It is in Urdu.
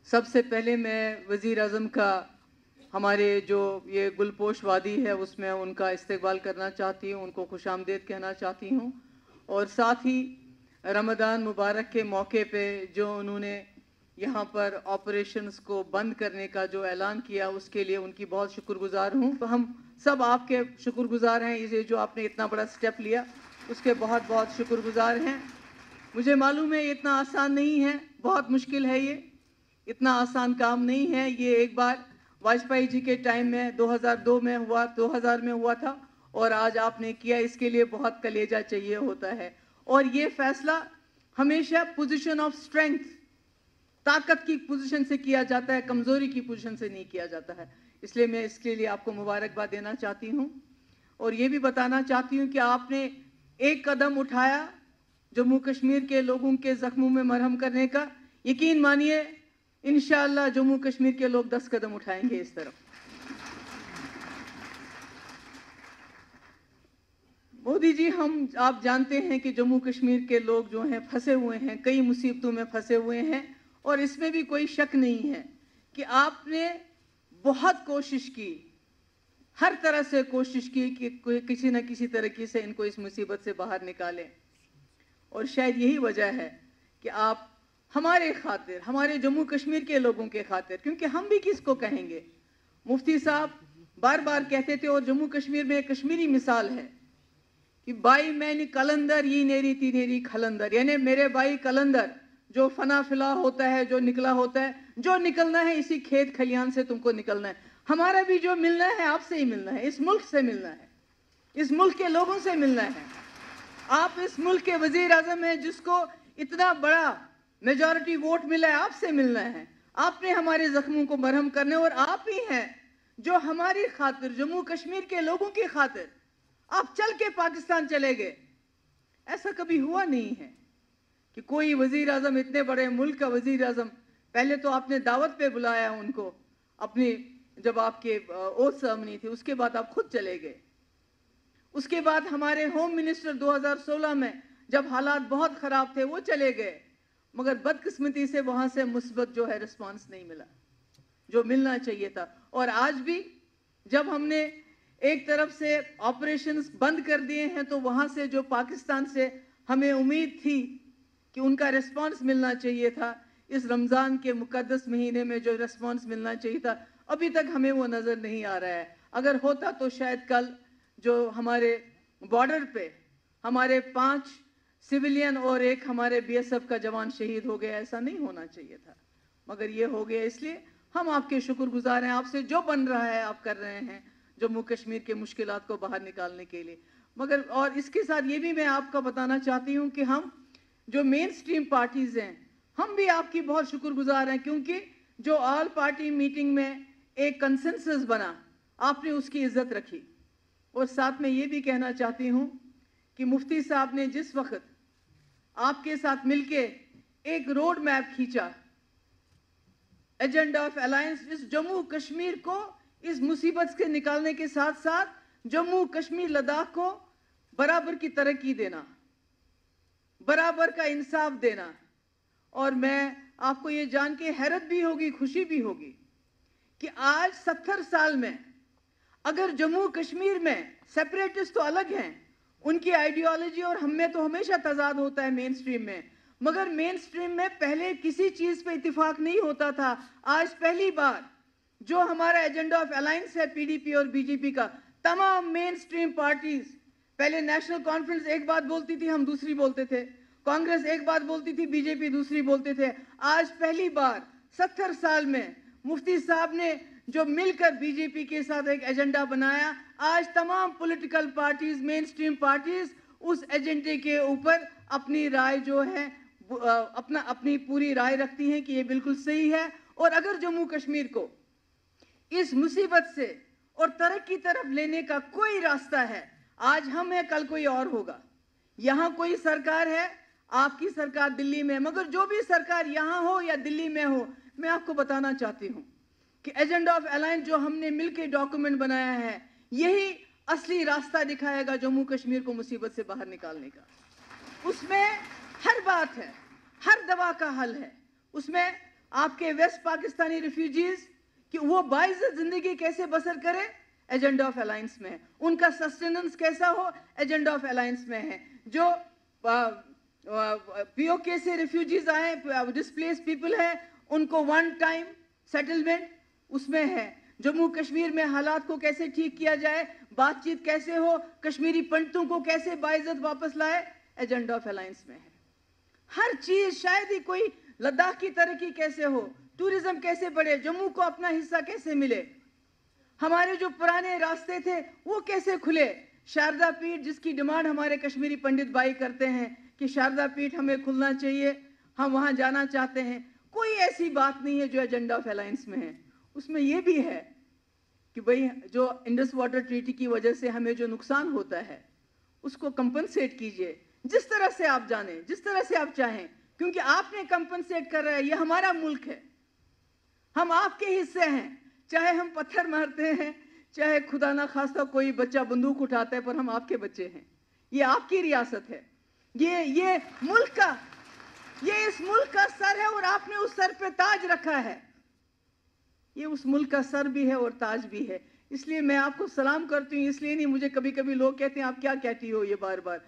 سب سے پہلے میں وزیر اعظم کا ہمارے جو یہ گلپوش وادی ہے اس میں ان کا استقبال کرنا چاہتی ہوں، ان کو خوش آمدید کہنا چاہتی ہوں، اور ساتھ ہی رمضان مبارک کے موقع پہ جو انہوں نے یہاں پر آپریشنز کو بند کرنے کا جو اعلان کیا اس کے لیے ان کی بہت شکر گزار ہوں۔ ہم سب آپ کے شکر گزار ہیں، یہ جو آپ نے اتنا بڑا سٹیپ لیا اس کے بہت بہت شکر گزار ہیں۔ مجھے معلوم ہے یہ اتنا آسان نہیں ہے، بہت مشکل ہے، یہ اتنا آسان کام نہیں ہے۔ یہ ایک بار واجپئی جی کے ٹائم میں 2002 میں ہوا، 2000 میں ہوا تھا، اور آج آپ نے کیا، اس کے لیے بہت کلیجہ چاہیے ہوتا ہے۔ اور یہ فیصلہ ہمیشہ پوزیشن آف سٹرینتھ، طاقت کی پوزیشن سے کیا جاتا ہے، کمزوری کی پوزیشن سے نہیں کیا جاتا ہے۔ اس لیے میں اس کے لیے آپ کو مبارکباد دینا چاہتی ہوں، اور یہ بھی بتانا چاہتی ہوں کہ آپ نے ایک قدم اٹھایا جموں کشمیر کے لوگوں کے زخموں میں مرہم کرنے کا۔ یقین مانیے انشاءاللہ جموں کشمیر کے لوگ 10 قدم اٹھائیں گے اس طرف۔ مودی جی، آپ جانتے ہیں کہ جموں کشمیر کے لوگ جو ہیں پھنسے ہوئے ہیں، کئی مصیبتوں میں پھنسے ہوئے ہیں، اور اس میں بھی کوئی شک نہیں ہے کہ آپ نے بہت کوشش کی، ہر طرح سے کوشش کی کہ کسی نہ کسی طریقے سے ان کو اس مصیبت سے باہر نکالیں، اور شاید یہی وجہ ہے کہ آپ ہمارے خاطر، ہمارے جموں کشمیر کے لوگوں کے خاطر، کیونکہ ہم بھی کس کو کہیں گے، مفتی صاحب بار بار کہتے تھے، اور جموں کشمیر میں ایک کشمیری مثال ہے کہ بائی میں نے کلندر یہ نیری تی نیری کھلندر، یعنی میرے بھائی کلندر، جو فنا فلا ہوتا ہے، جو نکلا ہوتا ہے، جو نکلنا ہے اسی کھیت کھلیان سے تم کو نکلنا ہے۔ ہمارا بھی جو ملنا ہے آپ سے ہی ملنا ہے، اس ملک سے ملنا ہے، اس ملک کے لوگوں سے ملنا ہے۔ آپ اس ملک کے وزیر اعظم ہیں جس کو اتنا بڑا میجورٹی ووٹ ملا ہے، آپ سے ملنا ہے۔ آپ نے ہمارے زخموں کو مرہم کرنے، اور آپ ہی ہیں جو ہماری خاطر، جموں کشمیر کے لوگوں کی خاطر آپ چل کے پاکستان چلے گئے۔ ایسا کبھی ہوا نہیں ہے کہ کوئی وزیر اعظم، اتنے بڑے ملک کا وزیر اعظم، پہلے تو آپ نے دعوت پہ بلایا ان کو اپنی، جب آپ کے اوتھ سرمنی تھی، اس کے بعد آپ خود چلے گئے۔ اس کے بعد ہمارے ہوم منسٹر 2016 میں جب حالات بہت خراب تھے وہ چلے گئے، مگر بدقسمتی سے وہاں سے مثبت جو ہے رسپانس نہیں ملا جو ملنا چاہیے تھا۔ اور آج بھی جب ہم نے ایک طرف سے آپریشنز بند کر دیے ہیں تو وہاں سے جو پاکستان سے ہمیں امید تھی کہ ان کا ریسپانس ملنا چاہیے تھا، اس رمضان کے مقدس مہینے میں جو ریسپانس ملنا چاہیے تھا، ابھی تک ہمیں وہ نظر نہیں آ رہا ہے۔ اگر ہوتا تو شاید کل جو ہمارے بارڈر پہ ہمارے 5 سویلین اور ایک ہمارے بی ایس ایف کا جوان شہید ہو گیا، ایسا نہیں ہونا چاہیے تھا، مگر یہ ہو گیا۔ اس لیے ہم آپ کے شکر گزار ہیں، آپ سے جو بن رہا ہے آپ کر رہے ہیں جموں کشمیر کے مشکلات کو باہر نکالنے کے لیے۔ مگر اور اس کے ساتھ یہ بھی میں آپ کو بتانا چاہتی ہوں کہ ہم جو مین سٹریم پارٹیز ہیں، ہم بھی آپ کی بہت شکر گزار ہیں، کیونکہ جو آل پارٹی میٹنگ میں ایک کنسنسس بنا، آپ نے اس کی عزت رکھی۔ اور ساتھ میں یہ بھی کہنا چاہتی ہوں کہ مفتی صاحب نے جس وقت آپ کے ساتھ مل کے ایک روڈ میپ کھینچا، ایجنڈا آف الائنس، اس جموں کشمیر کو اس مصیبت سے نکالنے کے ساتھ ساتھ جموں کشمیر لداخ کو برابر کی ترقی دینا، برابر کا انصاف دینا۔ اور میں آپ کو یہ جان کے حیرت بھی ہوگی، خوشی بھی ہوگی کہ آج 70 سال میں اگر جموں کشمیر میں سیپریٹسٹ تو الگ ہیں، ان کی آئیڈیالوجی اور ہم میں تو ہمیشہ تضاد ہوتا ہے مین سٹریم میں، مگر مین سٹریم میں پہلے کسی چیز پہ اتفاق نہیں ہوتا تھا۔ آج پہلی بار جو ہمارا ایجنڈا آف الائنس ہے پی ڈی پی اور بی جے پی کا، تمام مین سٹریم پارٹیز، پہلے نیشنل کانفرنس ایک بات بولتی تھی، ہم دوسری بولتے تھے، کانگریس ایک بات بولتی تھی، بی جے پی دوسری بولتے تھے، آج پہلی بار 70 سال میں مفتی صاحب نے جو مل کر بی جے پی کے ساتھ ایک ایجنڈا بنایا، آج تمام پولیٹیکل پارٹیز، مین سٹریم پارٹیز اس ایجنڈے کے اوپر اپنی رائے جو ہے اپنی پوری رائے رکھتی ہیں کہ یہ بالکل صحیح ہے۔ اور اگر جموں کشمیر کو اس مصیبت سے اور ترقی طرف لینے کا کوئی راستہ ہے، آج ہم ہیں، کل کوئی اور ہوگا۔ یہاں کوئی سرکار ہے، آپ کی سرکار دلی میں، مگر جو بھی سرکار یہاں ہو یا دلی میں ہو، میں آپ کو بتانا چاہتی ہوں کہ ایجنڈا آف الائنس جو ہم نے مل کے ڈاکومنٹ بنایا ہے، یہی اصلی راستہ دکھائے گا جموں کشمیر کو مصیبت سے باہر نکالنے کا۔ اس میں ہر بات ہے، ہر دوا کا حل ہے، اس میں آپ کے ویسٹ پاکستانی ریفیوجیز کہ وہ باعزت زندگی کیسے بسر کرے، ایجنڈا آف الائنس میں ہے. ان کا سسٹیننس کیسا ہو، ایجنڈا آف الائنس میں ہے. جو پی او کے سے ریفیوجیز آئے، ڈسپلیس پیپل ہیں، ان کو ون ٹائم سیٹلمنٹ اس میں ہے. جموں کشمیر میں حالات کو کیسے ٹھیک کیا جائے، بات چیت کیسے ہو، کشمیری پنڈتوں کو کیسے باعزت واپس لائے، ایجنڈا آف الائنس میں ہے. ہر چیز، شاید ہی کوئی لداخ کی ترقی کیسے ہو، ٹورزم کیسے بڑھے، جموں کو اپنا حصہ کیسے ملے، ہمارے جو پرانے راستے تھے وہ کیسے کھلے. شاردا پیٹھ جس کی ڈیمانڈ ہمارے کشمیری پنڈت بھائی کرتے ہیں کہ شاردا پیٹھ ہمیں کھلنا چاہیے، ہم وہاں جانا چاہتے ہیں، کوئی ایسی بات نہیں ہے جو ایجنڈا آف الائنس میں ہے. اس میں یہ بھی ہے کہ بھئی جو انڈس واٹر ٹریٹی کی وجہ سے ہمیں جو نقصان ہوتا ہے اس کو کمپنسیٹ کیجئے، جس طرح سے آپ جانیں، جس طرح سے آپ چاہیں، کیونکہ آپ نے کمپنسیٹ کر رہا ہے. یہ ہمارا ملک ہے، ہم آپ کے حصے ہیں. چاہے ہم پتھر مارتے ہیں، چاہے خدا نہ خواستہ کوئی بچہ بندوق اٹھاتا ہے، پر ہم آپ کے بچے ہیں. یہ آپ کی ریاست ہے، یہ ملک کا، یہ اس ملک کا سر ہے اور آپ نے اس سر پہ تاج رکھا ہے. یہ اس ملک کا سر بھی ہے اور تاج بھی ہے. اس لیے میں آپ کو سلام کرتی ہوں. اس لیے نہیں، مجھے کبھی کبھی لوگ کہتے ہیں آپ کیا کہتی ہو یہ بار بار.